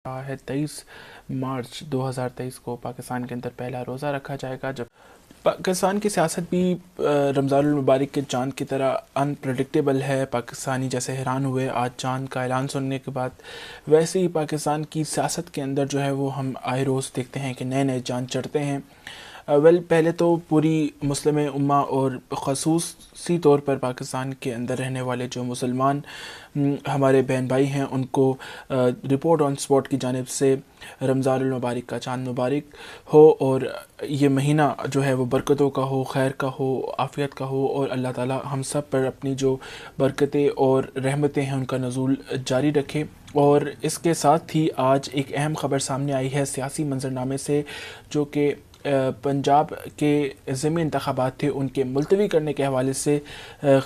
رہا ہے 23 مارچ 2023 کو پاکستان کے اندر پہلا روزہ رکھا جائے گا، جب پاکستان کی سیاست بھی رمضان المبارک کے چاند کی طرح انپریڈکٹیبل ہے۔ پاکستانی جیسے حیران ہوئے آج چاند کا اعلان سننے کے بعد، ویسے ہی پاکستان کی سیاست کے اندر جو ہے وہ ہم آئے روز دیکھتے ہیں کہ نئے نئے چاند چڑھتے ہیں۔ پہلے تو پوری مسلم امہ اور خصوصی طور پر پاکستان کے اندر رہنے والے جو مسلمان ہمارے بہن بھائی ہیں، ان کو رپورٹ آن سپاٹ کی جانب سے رمضان المبارک کا چاند مبارک ہو، اور یہ مہینہ جو ہے وہ برکتوں کا ہو، خیر کا ہو، عافیت کا ہو، اور اللہ تعالی ہم سب پر اپنی جو برکتیں اور رحمتیں ہیں ان کا نزول جاری رکھے۔ اور اس کے ساتھ ہی آج ایک اہم خبر سامنے آئی ہے سیاسی منظرنامے سے، جو کہ پنجاب کے ضمنی انتخابات تھے ان کے ملتوی کرنے کے حوالے سے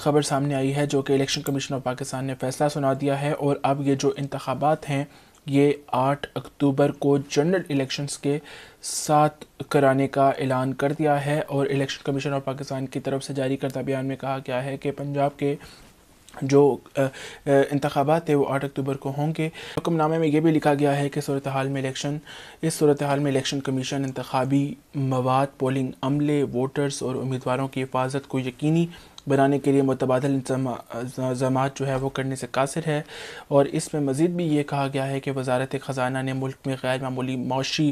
خبر سامنے آئی ہے، جو کہ الیکشن کمیشن آف پاکستان نے فیصلہ سنا دیا ہے، اور اب یہ جو انتخابات ہیں یہ 8 اکتوبر کو جنرل الیکشنز کے ساتھ کرانے کا اعلان کر دیا ہے۔ اور الیکشن کمیشن آف پاکستان کی طرف سے جاری کردہ بیان میں کہا گیا ہے کہ پنجاب کے جو انتخابات ہیں وہ 8 اکتوبر کو ہوں گے۔ حکم نامے میں یہ بھی لکھا گیا ہے کہ اس صورتحال میں الیکشن کمیشن انتخابی مواد، پولنگ عملے، ووٹرز اور امیدواروں کی حفاظت کو یقینی بنانے کے لیے متبادل انتظامات جو ہے وہ کرنے سے قاصر ہے۔ اور اس میں مزید بھی یہ کہا گیا ہے کہ وزارت خزانہ نے ملک میں غیر معمولی معاشی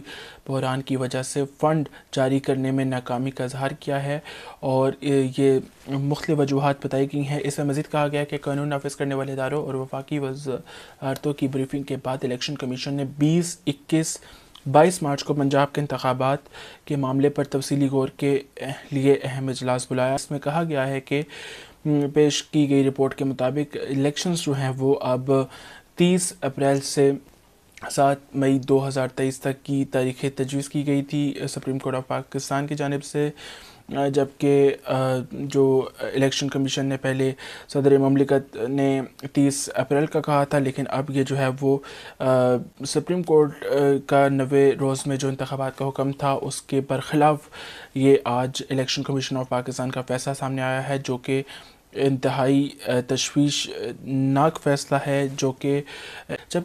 بحران کی وجہ سے فنڈ جاری کرنے میں ناکامی کا اظہار کیا ہے، اور یہ مختلف وجوہات بتائی گئی ہیں۔ اس میں مزید کہا گیا کہ قانون نافذ کرنے والے اداروں اور وفاقی وزارتوں کی بریفنگ کے بعد الیکشن کمیشن نے 22 مارچ کو پنجاب کے انتخابات کے معاملے پر تفصیلی غور کے لیے اہم اجلاس بلایا۔ اس میں کہا گیا ہے کہ پیش کی گئی رپورٹ کے مطابق الیکشنز جو ہیں وہ اب 30 اپریل سے 7 مئی 2023 تک کی تاریخیں تجویز کی گئی تھی سپریم کورٹ آف پاکستان کی جانب سے، جبکہ جو الیکشن کمیشن نے پہلے صدر مملکت نے 30 اپریل کا کہا تھا، لیکن اب یہ جو ہے وہ سپریم کورٹ کا 90 روز میں جو انتخابات کا حکم تھا اس کے برخلاف یہ آج الیکشن کمیشن آف پاکستان کا فیصلہ سامنے آیا ہے، جو کہ انتہائی تشویشناک فیصلہ ہے، جبکہ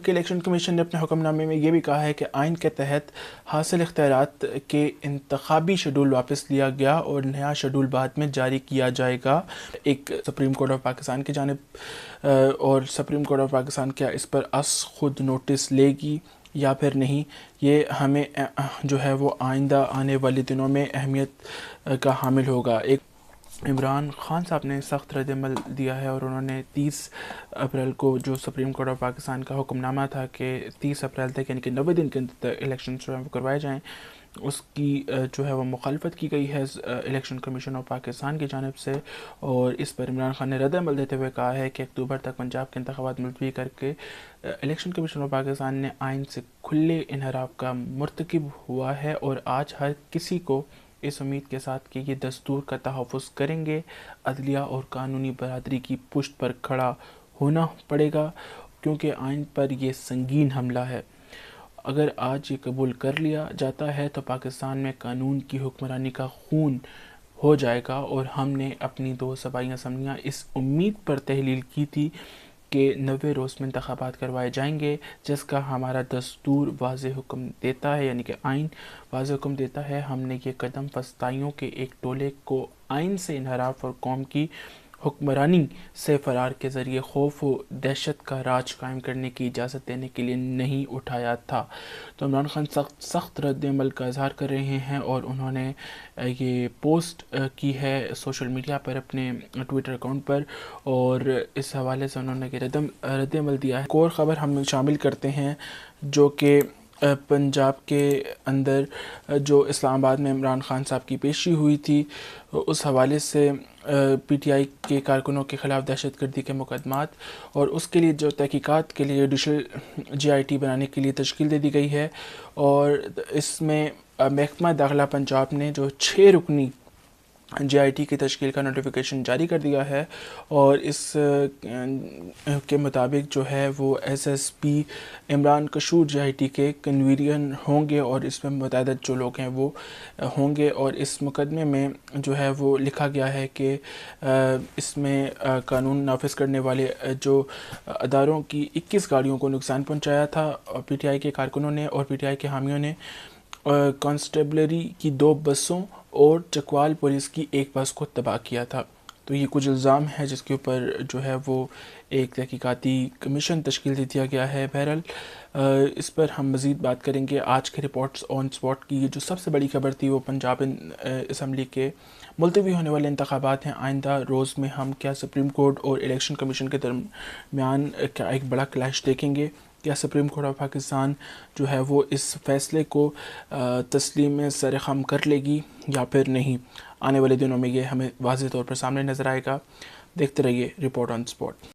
الیکشن کمیشن نے اپنے حکم نامے میں یہ بھی کہا ہے کہ آئین کے تحت حاصل اختیارات کے انتخابی شیڈول واپس لیا گیا اور نیا شیڈول بعد میں جاری کیا جائے گا۔ ایک سپریم کورٹ آف پاکستان کی جانب اور سپریم کورٹ آف پاکستان کیا اس پر خود نوٹس لے گی یا پھر نہیں، یہ ہمیں جو ہے وہ آئندہ آنے والے دنوں میں اہمیت کا حامل ہوگا۔ عمران خان صاحب نے سخت رد عمل دیا ہے، اور انہوں نے 30 اپریل کو جو سپریم کورٹ آف پاکستان کا حکم نامہ تھا کہ 30 اپریل تک یعنی کہ 90 دن کے اندر الیکشن جو ہے وہ کروائے جائیں، اس کی جو ہے وہ مخالفت کی گئی ہے الیکشن کمیشن آف پاکستان کی جانب سے، اور اس پر عمران خان نے رد عمل دیتے ہوئے کہا ہے کہ اکتوبر تک پنجاب کے انتخابات ملتوی کر کے الیکشن کمیشن آف پاکستان نے آئین سے کھلے انحراف کا مرتکب ہوا ہے، اور آج ہر کسی کو اس امید کے ساتھ کہ یہ دستور کا تحفظ کریں گے، عدلیہ اور قانونی برادری کی پشت پر کھڑا ہونا پڑے گا، کیونکہ آئین پر یہ سنگین حملہ ہے۔ اگر آج یہ قبول کر لیا جاتا ہے تو پاکستان میں قانون کی حکمرانی کا خون ہو جائے گا، اور ہم نے اپنی 2 صوبائی اسمبلیاں اس امید پر تحلیل کی تھی کہ 90 روز میں انتخابات کروائے جائیں گے، جس کا ہمارا دستور واضح حکم دیتا ہے، یعنی کہ آئین واضح حکم دیتا ہے۔ ہم نے یہ قدم فسطائیوں کے ایک ٹولے کو آئین سے انحراف اور قوم کی حکمرانی سے فرار کے ذریعے خوف و دہشت کا راج قائم کرنے کی اجازت دینے کے لیے نہیں اٹھایا تھا۔ تو عمران خان سخت رد عمل کا اظہار کر رہے ہیں، اور انہوں نے یہ پوسٹ کی ہے سوشل میڈیا پر اپنے ٹویٹر اکاؤنٹ پر، اور اس حوالے سے انہوں نے رد عمل دیا ہے۔ ایک اور خبر ہم شامل کرتے ہیں، جو کہ پنجاب کے اندر جو اسلام آباد میں عمران خان صاحب کی پیشی ہوئی تھی، اس حوالے سے پی ٹی آئی کے کارکنوں کے خلاف دہشت گردی کے مقدمات اور اس کے لیے جو تحقیقات کے لیے جوڈیشل جی آئی ٹی بنانے کے لیے تشکیل دے دی گئی ہے، اور اس میں محکمہ داخلہ پنجاب نے جو 6 رکنی جے آئی ٹی کی تشکیل کا نوٹیفیکیشن جاری کر دیا ہے، اور اس کے مطابق جو ہے وہ S S P Imran Kishore J I T کے کنوینر ہوں گے، اور اس میں متعدد جو لوگ ہیں وہ ہوں گے۔ اور اس مقدمے میں جو ہے وہ لکھا گیا ہے کہ اس میں قانون نافذ کرنے والے جو اداروں کی 21 گاڑیوں کو نقصان پہنچایا تھا پی ٹی آئی کے کارکنوں نے اور پی ٹی آئی کے حامیوں نے، کانسٹیبلری کی 2 بسوں اور چکوال پولیس کی 1 بس کو تباہ کیا تھا۔ تو یہ کچھ الزام ہے جس کے اوپر جو ہے وہ ایک تحقیقاتی کمیشن تشکیل دے دیا گیا ہے۔ بہرحال اس پر ہم مزید بات کریں گے۔ آج کے رپورٹس آن سپاٹ کی جو سب سے بڑی خبر تھی وہ پنجاب اسمبلی کے ملتوی ہونے والے انتخابات ہیں۔ آئندہ روز میں ہم کیا سپریم کورٹ اور الیکشن کمیشن کے درمیان کیا ایک بڑا کلیش دیکھیں گے؟ کیا سپریم کورٹ آف پاکستان جو ہے وہ اس فیصلے کو تسلیم سر خم کر لے گی یا پھر نہیں؟ آنے والے دنوں میں یہ ہمیں واضح طور پر سامنے نظر آئے گا۔ دیکھتے رہیے رپورٹ آن سپاٹ۔